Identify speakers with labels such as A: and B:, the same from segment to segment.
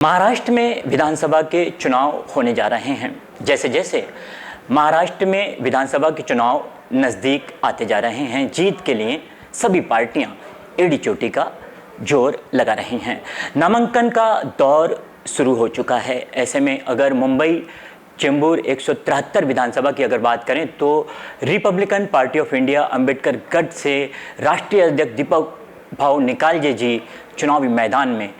A: महाराष्ट्र में विधानसभा के चुनाव होने जा रहे हैं। जैसे जैसे महाराष्ट्र में विधानसभा के चुनाव नज़दीक आते जा रहे हैं, जीत के लिए सभी पार्टियां एड़ी चोटी का जोर लगा रही हैं। नामांकन का दौर शुरू हो चुका है। ऐसे में अगर मुंबई चेंबूर 173 विधानसभा की अगर बात करें तो Republican party of India Ambedkar गढ़ से राष्ट्रीय अध्यक्ष दीपक भाऊ निकालजे जी चुनावी मैदान में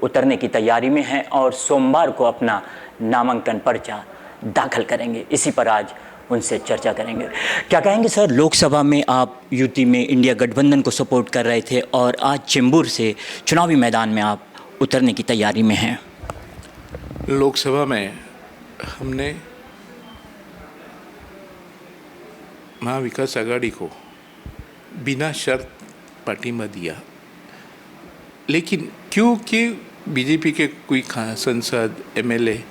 A: उतरने की तैयारी में हैं और सोमवार को अपना नामांकन पर्चा दाखिल करेंगे। इसी पर आज उनसे चर्चा करेंगे। क्या कहेंगे सर, लोकसभा में आप यूटी में इंडिया गठबंधन को सपोर्ट कर रहे थे और आज चेंबूर से चुनावी मैदान में आप उतरने की तैयारी में हैं।
B: लोकसभा में हमने महाविकास आघाड़ी को बिना शर्त पार्टीमा दिया, लेकिन क्योंकि बीजेपी के कोई सांसद एमएलए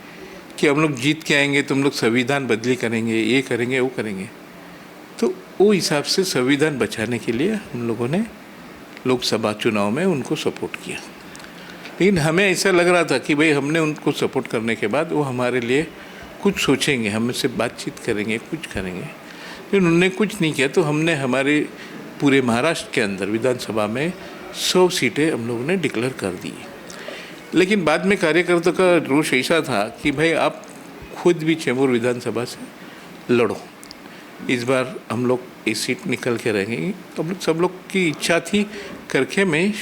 B: कि हम लोग जीत के आएंगे तो हम लोग संविधान बदली करेंगे, ये करेंगे वो करेंगे, तो वो हिसाब से संविधान बचाने के लिए हम लोगों ने लोकसभा चुनाव में उनको सपोर्ट किया। लेकिन हमें ऐसा लग रहा था कि भाई हमने उनको सपोर्ट करने के बाद वो हमारे लिए कुछ सोचेंगे, हमसे बातचीत करेंगे, कुछ करेंगे, लेकिन उन्होंने कुछ नहीं किया। तो हमने हमारे पूरे महाराष्ट्र के अंदर विधानसभा में 100 सीटें हम लोगों ने डिक्लेयर कर दी। लेकिन बाद में कार्यकर्ताओं का रोष ऐसा था कि भाई आप खुद भी चेंबूर विधानसभा से लड़ो, इस बार हम लोग ये सीट निकल के रहेंगे। तो हम लोग सब लोग की इच्छा थी करके में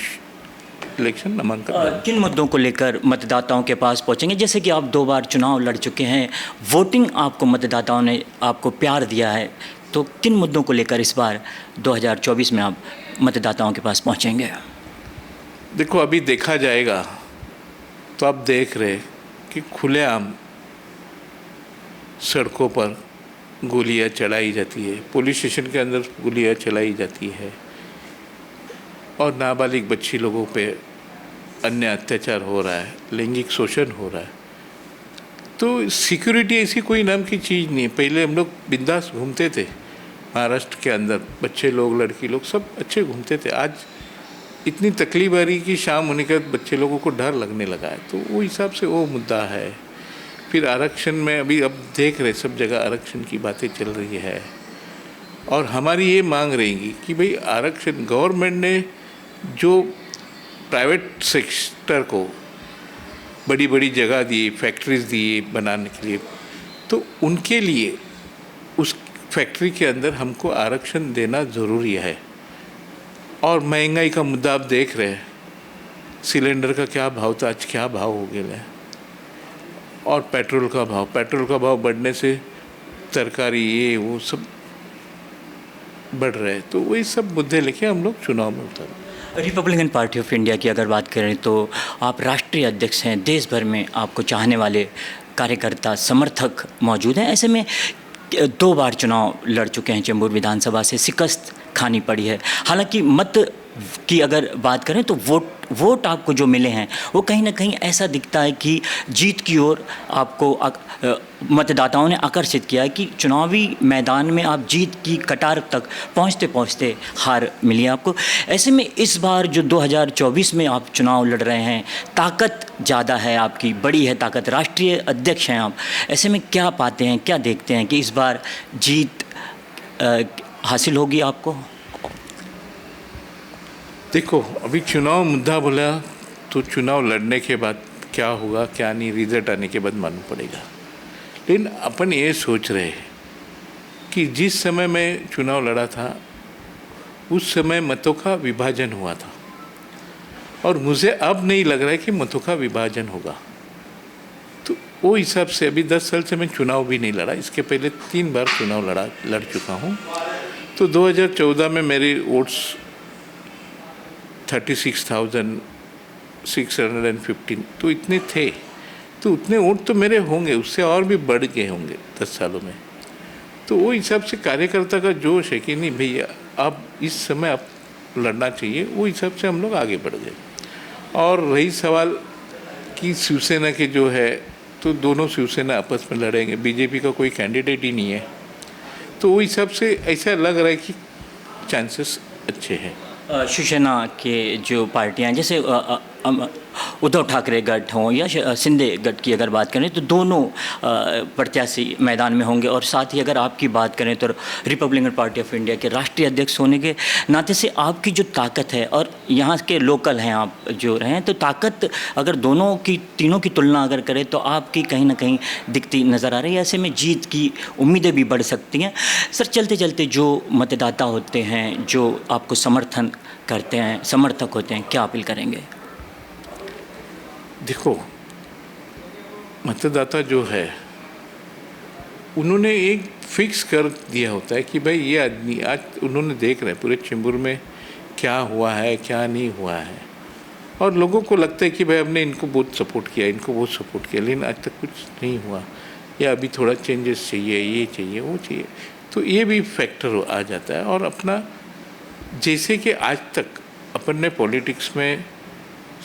B: इलेक्शन नामांकन।
A: किन मुद्दों को लेकर मतदाताओं के पास पहुंचेंगे? जैसे कि आप 2 बार चुनाव लड़ चुके हैं, वोटिंग आपको मतदाताओं ने आपको प्यार दिया है, तो किन मुद्दों को लेकर इस बार 2024 में आप मतदाताओं के पास पहुंचेंगे?
B: देखो, अभी देखा जाएगा तो आप देख रहे कि खुलेआम सड़कों पर गोलियां चलाई जाती है, पुलिस स्टेशन के अंदर गोलियां चलाई जाती है और नाबालिग बच्ची लोगों पे अन्य अत्याचार हो रहा है, लैंगिक शोषण हो रहा है। तो सिक्योरिटी ऐसी कोई नाम की चीज़ नहीं है। पहले हम लोग बिंदास घूमते थे महाराष्ट्र के अंदर, बच्चे लोग लड़की लोग सब अच्छे घूमते थे। आज इतनी तकलीफ आ रही कि शाम होने के बाद बच्चे लोगों को डर लगने लगा है। तो वो हिसाब से वो मुद्दा है। फिर आरक्षण में अभी अब देख रहे सब जगह आरक्षण की बातें चल रही है और हमारी ये मांग रहेगी कि भाई आरक्षण गवर्नमेंट ने जो प्राइवेट सेक्टर को बड़ी बड़ी जगह दी, फैक्ट्रीज दी बनाने के लिए, तो उनके लिए उस फैक्ट्री के अंदर हमको आरक्षण देना ज़रूरी है। और महंगाई का मुद्दा आप देख रहे हैं, सिलेंडर का क्या भाव था, आज क्या भाव हो गया है, और पेट्रोल का भाव बढ़ने से तरकारी ये वो सब बढ़ रहे हैं। तो वही सब मुद्दे लेके हम लोग चुनाव में उतर।
A: रिपब्लिकन पार्टी ऑफ इंडिया की अगर बात करें तो आप राष्ट्रीय अध्यक्ष हैं, देश भर में आपको चाहने वाले कार्यकर्ता समर्थक मौजूद हैं। ऐसे में 2 बार चुनाव लड़ चुके हैं, चेंबूर विधानसभा से शिकस्त खानी पड़ी है। हालांकि मत की अगर बात करें तो वोट आपको जो मिले हैं वो कहीं ना कहीं ऐसा दिखता है कि जीत की ओर आपको मतदाताओं ने आकर्षित किया है कि चुनावी मैदान में आप जीत की कतार तक पहुंचते पहुंचते हार मिली आपको। ऐसे में इस बार जो 2024 में आप चुनाव लड़ रहे हैं, ताकत ज़्यादा है आपकी, बड़ी है ताकत, राष्ट्रीय अध्यक्ष हैं आप। ऐसे में क्या पाते हैं, क्या देखते हैं कि इस बार जीत हासिल होगी आपको?
B: देखो, अभी चुनाव मुद्दा बोला तो चुनाव लड़ने के बाद क्या होगा क्या नहीं, रिजल्ट आने के बाद मालूम पड़ेगा। लेकिन अपन ये सोच रहे हैं कि जिस समय मैं चुनाव लड़ा था उस समय मतों का विभाजन हुआ था और मुझे अब नहीं लग रहा है कि मतों का विभाजन होगा। तो वो हिसाब से अभी 10 साल से मैं चुनाव भी नहीं लड़ा, इसके पहले 3 बार चुनाव लड़ चुका हूँ। तो 2014 में मेरे वोट्स 36,615 तो इतने थे, तो उतने वोट तो मेरे होंगे, उससे और भी बढ़ गए होंगे 10 सालों में। तो वो हिसाब से कार्यकर्ता का जोश है कि नहीं भैया अब इस समय आप लड़ना चाहिए, वो हिसाब से हम लोग आगे बढ़ गए। और रही सवाल कि शिवसेना के जो है, तो दोनों शिवसेना आपस में लड़ेंगे, बीजेपी का कोई कैंडिडेट ही नहीं है। तो वो हिसाब से ऐसा लग रहा है कि चांसेस अच्छे हैं।
A: शिवसेना के जो पार्टियां, जैसे उद्धव ठाकरे गठ हों या शिंदे गठ की अगर बात करें तो दोनों प्रत्याशी मैदान में होंगे। और साथ ही अगर आपकी बात करें तो रिपब्लिकन पार्टी ऑफ इंडिया के राष्ट्रीय अध्यक्ष होने के नाते से आपकी जो ताकत है, और यहाँ के लोकल हैं आप जो रहे हैं, तो ताकत अगर दोनों की तीनों की तुलना अगर करें तो आपकी कहीं ना कहीं दिखती नज़र आ रही है। ऐसे में जीत की उम्मीदें भी बढ़ सकती हैं। सर, चलते चलते जो मतदाता होते हैं, जो आपको समर्थन करते हैं, समर्थक होते हैं, क्या अपील करेंगे?
B: देखो, मतदाता जो है उन्होंने एक फिक्स कर दिया होता है कि भाई ये आदमी, आज उन्होंने देख रहे हैं पूरे चेंबूर में क्या हुआ है क्या नहीं हुआ है, और लोगों को लगता है कि भाई हमने इनको बहुत सपोर्ट किया, इनको बहुत सपोर्ट किया, लेकिन आज तक कुछ नहीं हुआ, या अभी थोड़ा चेंजेस चाहिए, ये चाहिए, वो चाहिए। तो ये भी फैक्टर आ जाता है। और अपना जैसे कि आज तक अपन ने पॉलिटिक्स में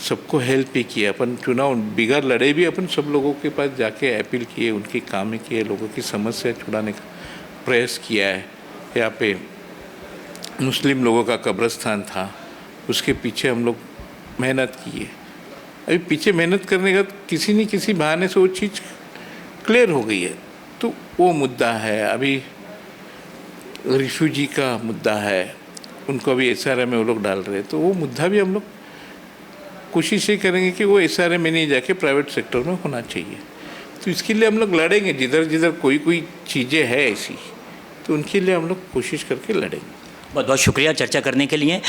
B: सबको हेल्प भी किया, अपन चुनाव बिगड़ लड़े भी, अपन सब लोगों के पास जाके अपील किए, उनके काम किए, लोगों की समस्या छुड़ाने का प्रयास किया है। यहाँ पे मुस्लिम लोगों का कब्रिस्तान था, उसके पीछे हम लोग मेहनत की है। अभी पीछे मेहनत करने का किसी न किसी बहाने से वो चीज़ क्लियर हो गई है, तो वो मुद्दा है। अभी रिफ्यूजी का मुद्दा है, उनको अभी SRM में वो लोग डाल रहे हैं, तो वो मुद्दा भी हम लोग कोशिश ये करेंगे कि वो SRM में नहीं जाके प्राइवेट सेक्टर में होना चाहिए। तो इसके लिए हम लोग लड़ेंगे, जिधर जिधर कोई चीज़ें हैं ऐसी, तो उनके लिए हम लोग कोशिश करके लड़ेंगे।
A: बहुत बहुत शुक्रिया चर्चा करने के लिए।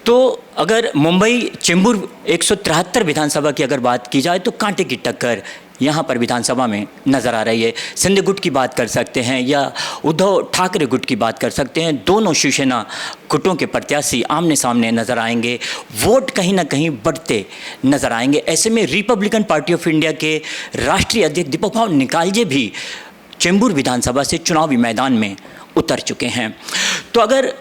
A: तो अगर मुंबई चेंबूर 173 विधानसभा की अगर बात की जाए तो कांटे की टक्कर यहाँ पर विधानसभा में नज़र आ रही है। शिंदे गुट की बात कर सकते हैं या उद्धव ठाकरे गुट की बात कर सकते हैं, दोनों शिवसेना गुटों के प्रत्याशी आमने सामने नज़र आएंगे, वोट कहीं ना कहीं बढ़ते नज़र आएंगे। ऐसे में रिपब्लिकन पार्टी ऑफ इंडिया के राष्ट्रीय अध्यक्ष दीपक भाव निकालजे भी चेंबूर विधानसभा से चुनावी मैदान में उतर चुके हैं। तो अगर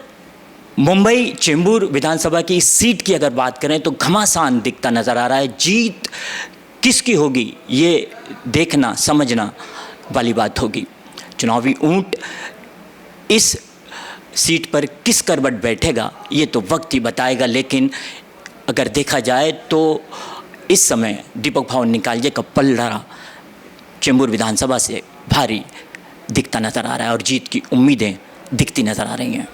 A: मुंबई चेंबूर विधानसभा की इस सीट की अगर बात करें तो घमासान दिखता नज़र आ रहा है। जीत किसकी होगी ये देखना समझना वाली बात होगी। चुनावी ऊंट इस सीट पर किस करवट बैठेगा ये तो वक्त ही बताएगा, लेकिन अगर देखा जाए तो इस समय दीपक भाव निकालजे का पलड़ा चेंबूर विधानसभा से भारी दिखता नज़र आ रहा है और जीत की उम्मीदें दिखती नज़र आ रही हैं।